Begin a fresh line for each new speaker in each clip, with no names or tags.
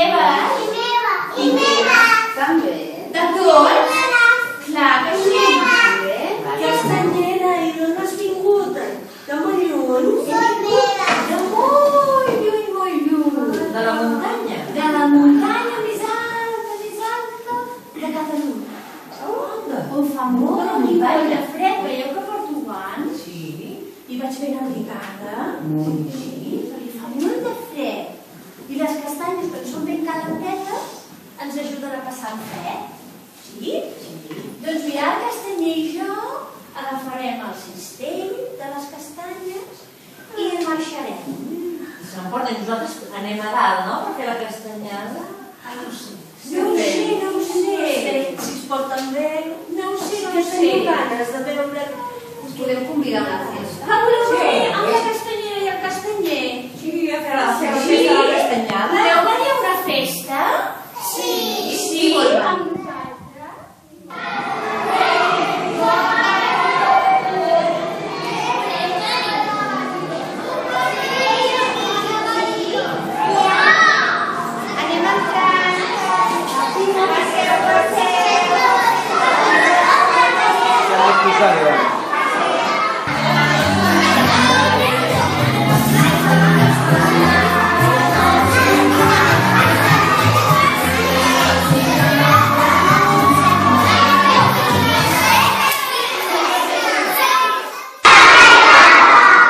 teves?
I meves.
També. De tots? Clar que sí.
Castanyera, i d'on has vingut? De molt lluny?
Són meves.
De molt lluny, molt lluny.
De la muntanya?
De la muntanya més alta de Catalunya. On fa molt i molt de fred. Veieu que porto guants?
Sí.
I vaig ben abrigada.
Sí.
Perquè fa molt de fred. I les castanyes, quan són ben calentetes, ens ajuden a passar el fred. Sí?
Sí.
Doncs mira, el castanyer i jo agafarem el cistell de les castanyes i marxarem.
S'emporten, nosaltres anem a dalt, no?, per fer la castanyada.
No ho sé.
No ho sé. Si es porten bé.
No ho sé,
Que teniu ganes de veure...
Us podem convidar a la festa.
Ah, voleu
Sí,
fer?
amb la castanyera i el castanyer.
Sí, a fer la festa de la castanyada.
Voleu venir a una festa?
Sí.
Sí,
Molt bé.
amb nosaltres.
Anem entrant.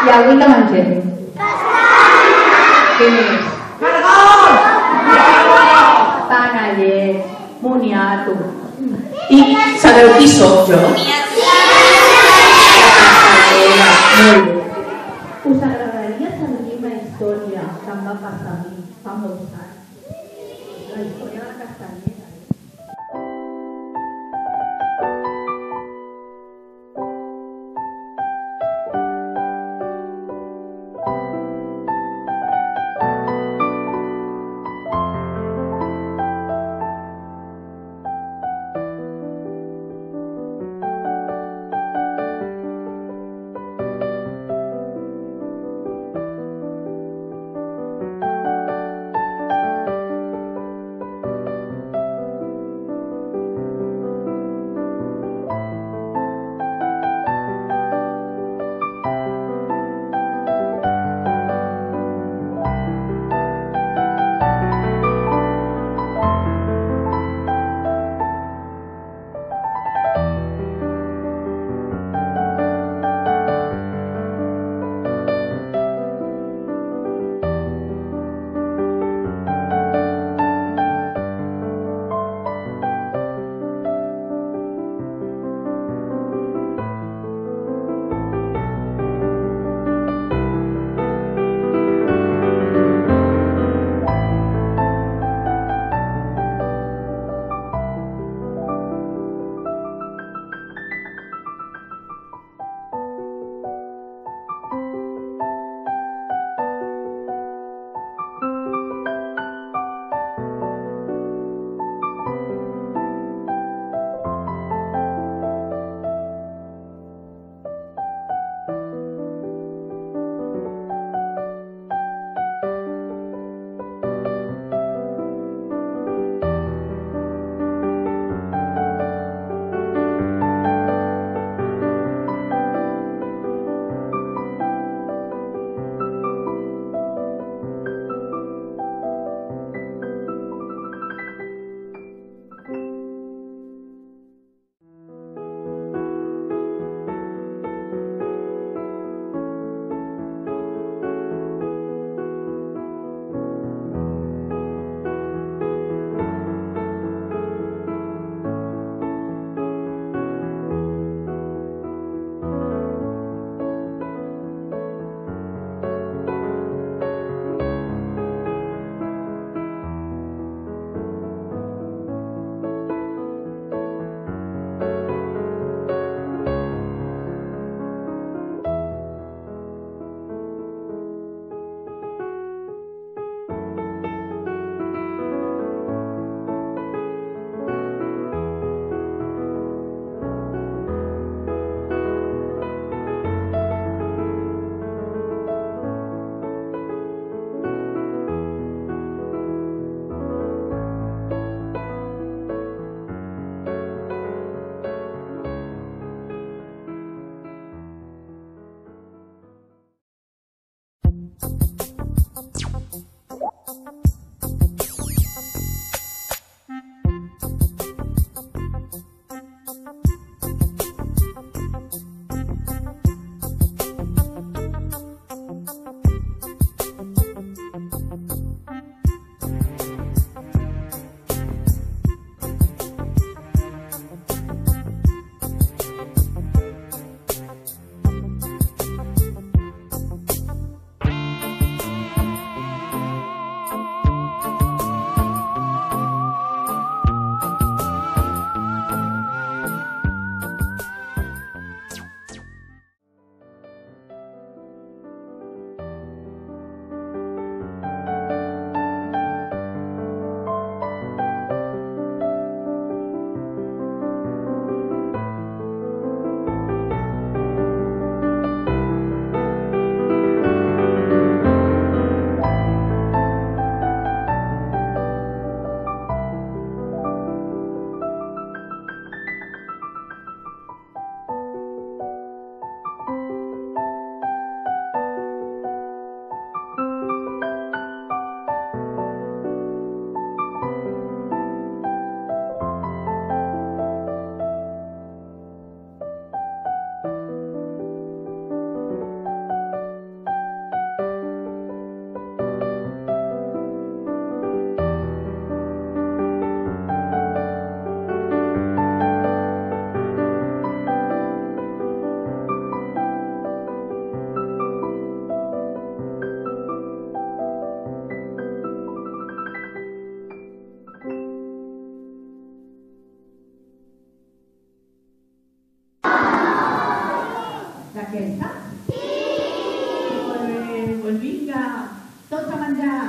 I avui què mengem? Què més? Panellet, moniato. I sabeu qui sóc jo? Molt bé. Us agradaria sentir una història que em va passar a mi fa molts anys? La història de la castanyera. aquesta? Molt bé, doncs vinga, tots a menjar.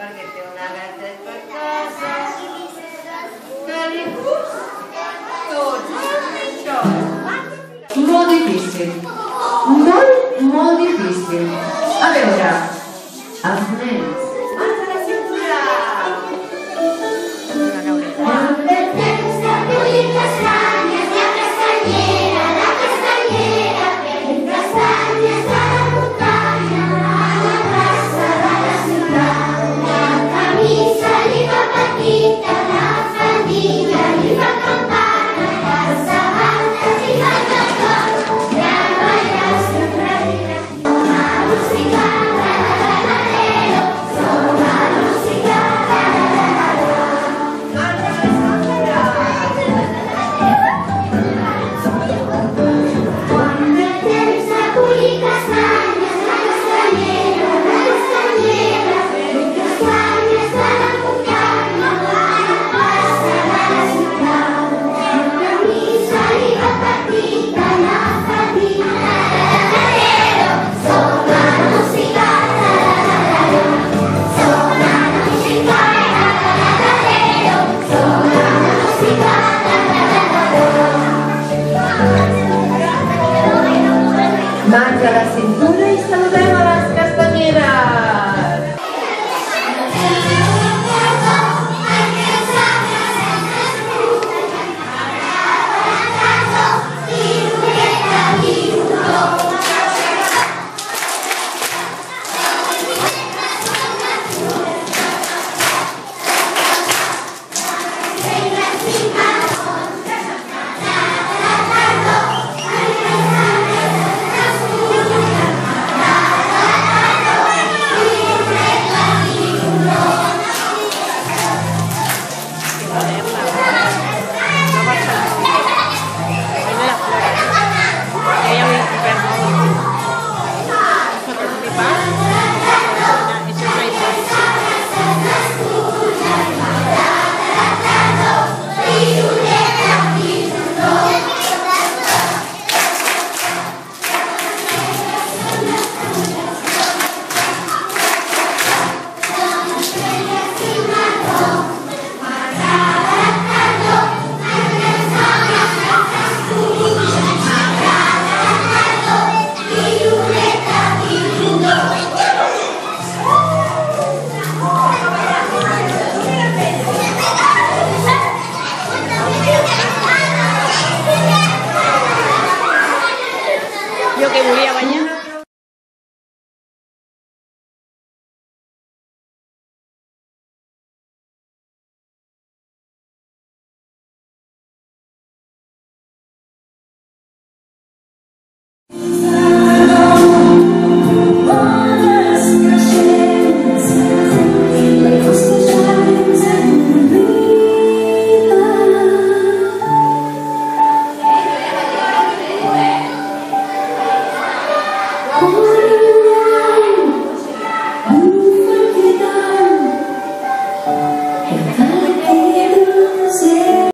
Perquè té una gata per casa, que li gusta tot això.
Molt difícil, molt difícil. A veure, els nens